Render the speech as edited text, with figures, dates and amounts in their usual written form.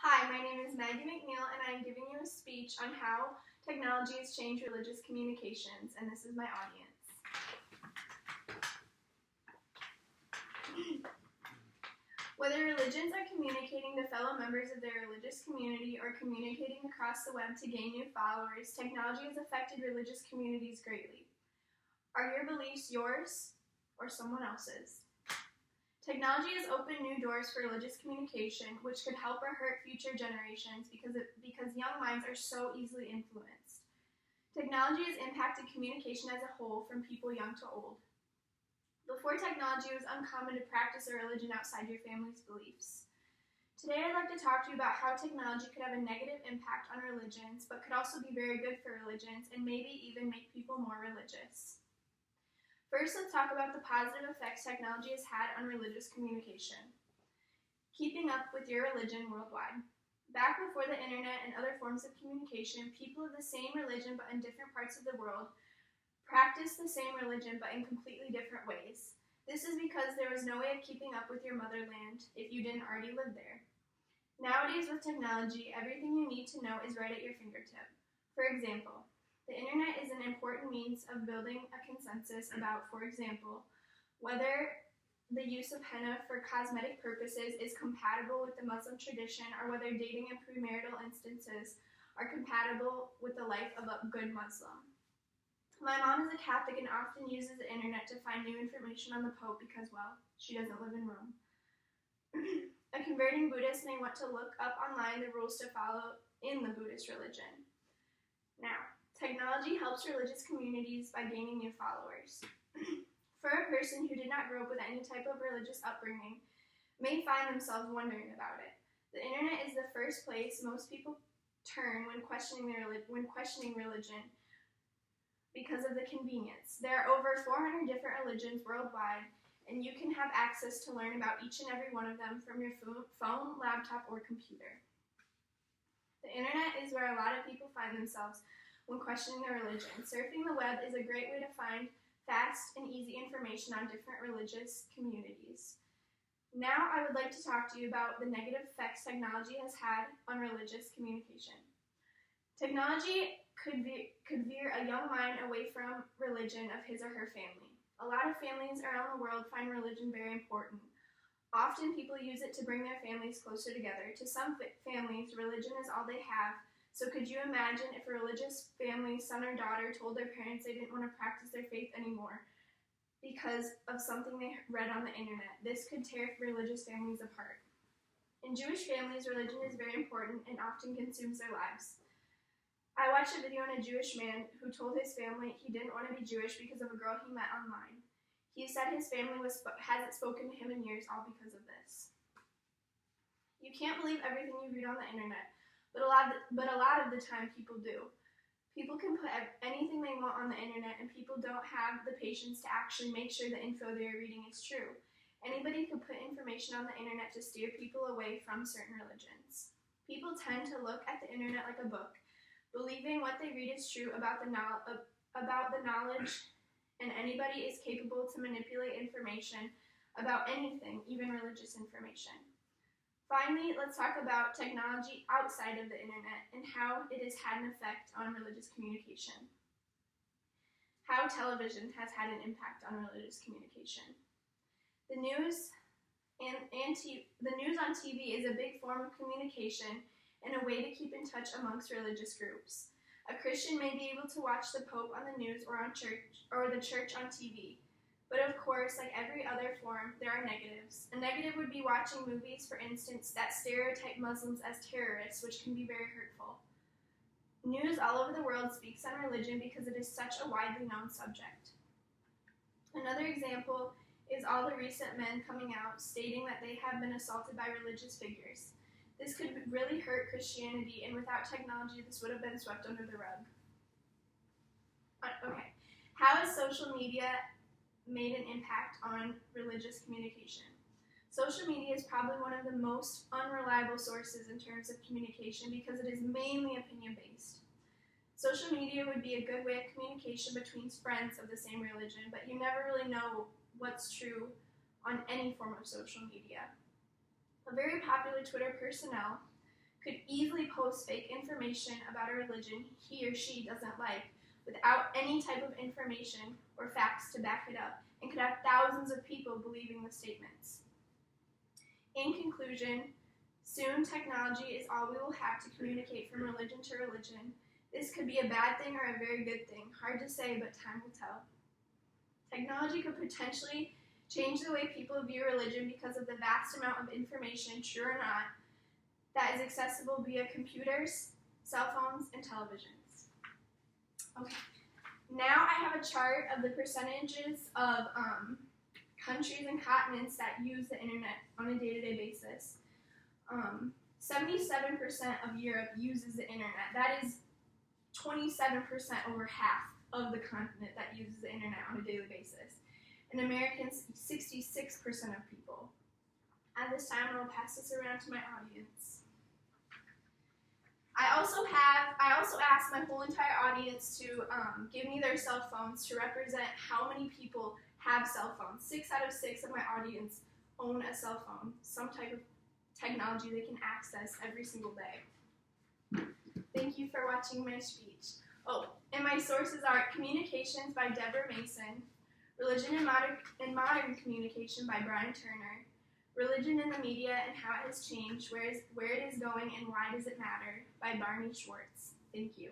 Hi, my name is Maggie and I am giving you a speech on how technology has changed religious communications, and this is my audience. Whether religions are communicating to fellow members of their religious community or communicating across the web to gain new followers, technology has affected religious communities greatly. Are your beliefs yours or someone else's? Technology has opened new doors for religious communication, which could help or hurt future generations because young minds are so easily influenced. Technology has impacted communication as a whole, from people young to old. Before technology, it was uncommon to practice a religion outside your family's beliefs. Today, I'd like to talk to you about how technology could have a negative impact on religions, but could also be very good for religions and maybe even make people more religious. First, let's talk about the positive effects technology has had on religious communication. Keeping up with your religion worldwide. Back before the internet and other forms of communication, people of the same religion but in different parts of the world practiced the same religion but in completely different ways. This is because there was no way of keeping up with your motherland if you didn't already live there. Nowadays, with technology, everything you need to know is right at your fingertip. For example, the internet is an important means of building a consensus about, for example, whether the use of henna for cosmetic purposes is compatible with the Muslim tradition or whether dating in premarital instances are compatible with the life of a good Muslim. My mom is a Catholic and often uses the internet to find new information on the Pope because, well, she doesn't live in Rome. A converting Buddhist may want to look up online the rules to follow in the Buddhist religion. Now, technology helps religious communities by gaining new followers. For a person who did not grow up with any type of religious upbringing, may find themselves wondering about it. The internet is the first place most people turn when questioning religion because of the convenience. There are over 400 different religions worldwide, and you can have access to learn about each and every one of them from your phone, laptop, or computer. The internet is where a lot of people find themselves when questioning their religion. Surfing the web is a great way to find fast and easy information on different religious communities. Now I would like to talk to you about the negative effects technology has had on religious communication. Technology could veer a young mind away from religion of his or her family. A lot of families around the world find religion very important. Often people use it to bring their families closer together. To some families, religion is all they have. So could you imagine if a religious family's son or daughter told their parents they didn't want to practice their faith anymore because of something they read on the internet? This could tear religious families apart. In Jewish families, religion is very important and often consumes their lives. I watched a video on a Jewish man who told his family he didn't want to be Jewish because of a girl he met online. He said his family hasn't spoken to him in years, all because of this. You can't believe everything you read on the internet. But a lot of the time people do. People can put anything they want on the internet, and people don't have the patience to actually make sure the info they are reading is true. Anybody could put information on the internet to steer people away from certain religions. People tend to look at the internet like a book, believing what they read is true about the knowledge, and anybody is capable to manipulate information about anything, even religious information. Finally, let's talk about technology outside of the internet and how it has had an effect on religious communication. How television has had an impact on religious communication. The news on TV is a big form of communication and a way to keep in touch amongst religious groups. A Christian may be able to watch the Pope on the news or the church on TV. But of course, like every other form, there are negatives. A negative would be watching movies, for instance, that stereotype Muslims as terrorists, which can be very hurtful. News all over the world speaks on religion because it is such a widely known subject. Another example is all the recent men coming out stating that they have been assaulted by religious figures. This could really hurt Christianity, and without technology, this would have been swept under the rug. Okay, how has social media made an impact on religious communication? Social media is probably one of the most unreliable sources in terms of communication because it is mainly opinion-based. Social media would be a good way of communication between friends of the same religion, but you never really know what's true on any form of social media. A very popular Twitter personnel could easily post fake information about a religion he or she doesn't like without any type of information or facts to back it up, and could have thousands of people believing the statements. In conclusion, soon technology is all we will have to communicate from religion to religion. This could be a bad thing or a very good thing. Hard to say, but time will tell. Technology could potentially change the way people view religion because of the vast amount of information, true or not, that is accessible via computers, cell phones, and televisions. Okay, now I have a chart of the percentages of countries and continents that use the internet on a day-to-day basis. 77% of Europe uses the internet. That is 27%, over half of the continent that uses the internet on a daily basis. And Americans, 66% of people. At this time, I will pass this around to my audience. I also asked my whole entire audience to give me their cell phones to represent how many people have cell phones. 6 out of 6 of my audience own a cell phone, some type of technology they can access every single day. Thank you for watching my speech. Oh, and my sources are Communications by Deborah Mason, Religion and Modern Communication by Brian Turner, Religion in the Media and How It Has Changed, Where It Is Going and Why Does It Matter by Barney Schwartz. Thank you.